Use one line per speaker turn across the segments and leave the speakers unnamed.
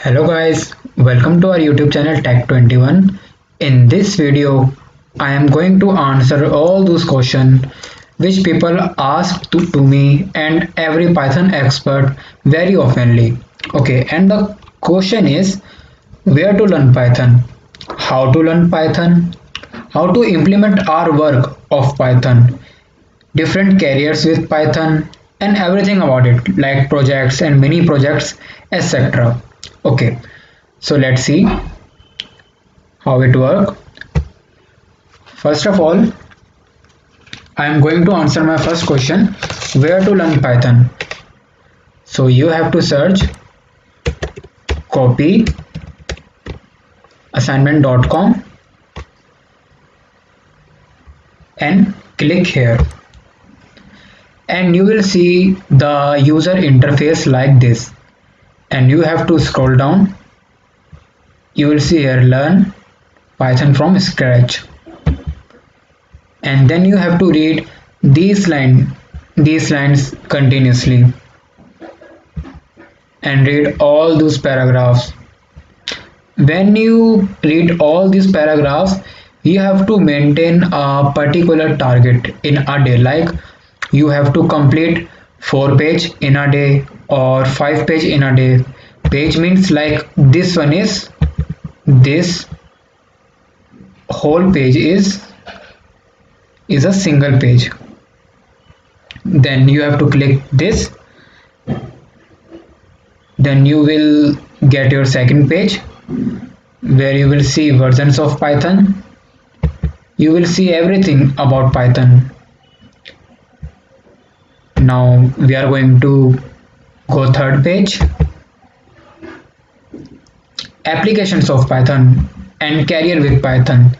Hello guys, welcome to our YouTube channel Tech21. In this video, I am going to answer all those questions which people ask to me and every Python expert very oftenly. Okay, and the question is where to learn Python, how to learn Python, how to implement our work of Python, different careers with Python and everything about it like projects and mini projects etc. Okay, so let's see how it works. First of all, I am going to answer my first question, where to learn Python. So you have to search copyassignment.com and click here, and you will see the user interface like this, and you have to scroll down. You will see here learn Python from scratch, and then you have to read these lines continuously and read all those paragraphs. When you read all these paragraphs, you have to maintain a particular target in a day, like you have to complete 4 page in a day or 5 page in a day. Page means like this whole page is a single page. Then you have to click this, then you will get your second page where you will see versions of Python. You will see everything about Python. Now we are going to go third page, applications of Python and career with Python.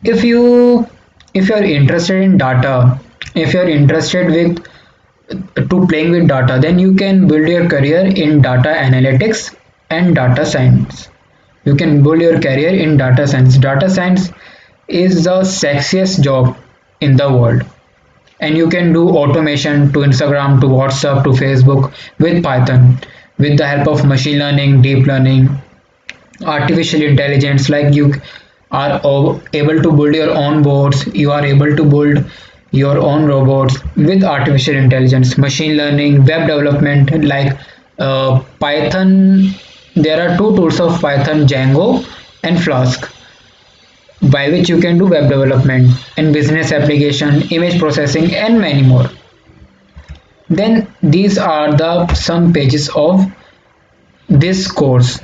If you are interested in data, if you are interested with to playing with data, then you can build your career in data analytics and data science. You can build your career in data science. Data science is the sexiest job in the world, and you can do automation to Instagram, to WhatsApp, to Facebook with Python with the help of machine learning, deep learning, artificial intelligence. Like you are able to build your own bots, you are able to build your own robots with artificial intelligence, machine learning, web development. Like Python, there are two tools of Python, Django and Flask, by which you can do web development and business application, image processing and many more. Then these are the some pages of this course.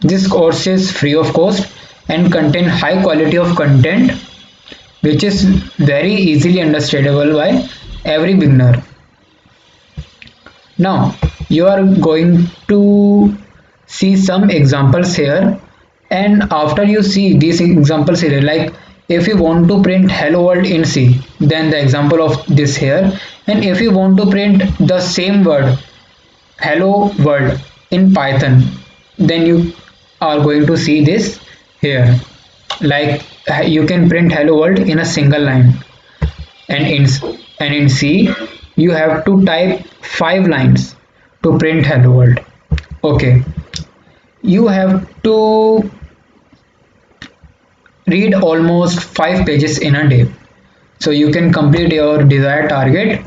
This course is free of cost and contain high quality of content which is very easily understandable by every beginner. Now you are going to see some examples here, and after you see these examples here, like if you want to print hello world in C, then the example of this here, and if you want to print the same word hello world in Python, then you are going to see this here. Like you can print hello world in a single line, and in C you have to type 5 lines to print hello world. Okay, you have to read almost 5 pages in a day, so you can complete your desired target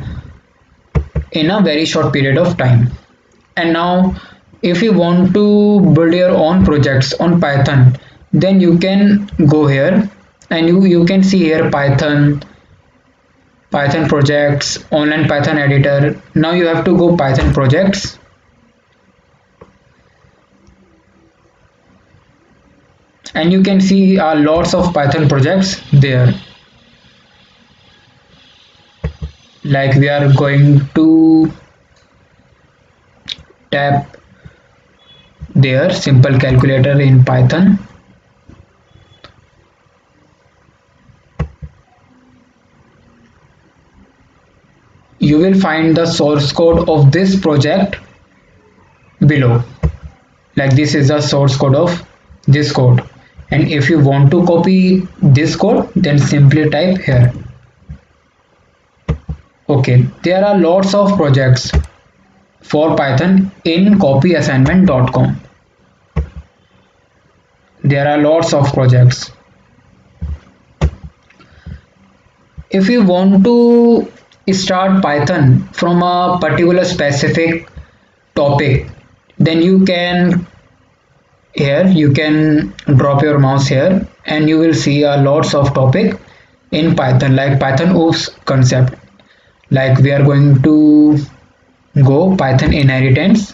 in a very short period of time. And now if you want to build your own projects on Python, then you can go here, and you can see here Python projects, online Python editor. Now you have to go Python projects, and you can see lots of Python projects there. Like we are going to tap there simple calculator in Python. You will find the source code of this project below. Like this is the source code of this code, and if you want to copy this code, then simply type here. Okay, there are lots of projects for Python in copyassignment.com. There are lots of projects. If you want to start Python from a particular specific topic, then you can here you can drop your mouse here and you will see a lots of topic in Python, like Python OOPS concept. Like we are going to go Python inheritance,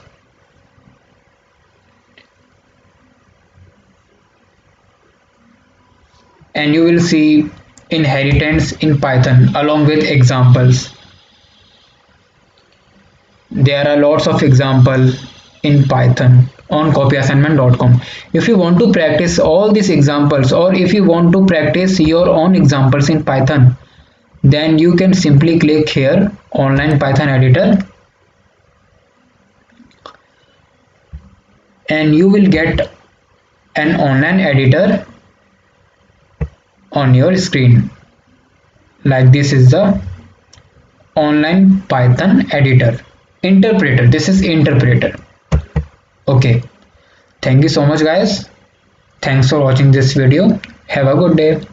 and you will see inheritance in Python along with examples. There are lots of examples in Python on copyassignment.com. If you want to practice all these examples, or if you want to practice your own examples in Python, then you can simply click here online Python editor, and you will get an online editor on your screen. Like this is the online Python editor. Interpreter, this is interpreter. Okay, thank you so much guys. Thanks for watching this video. Have a good day.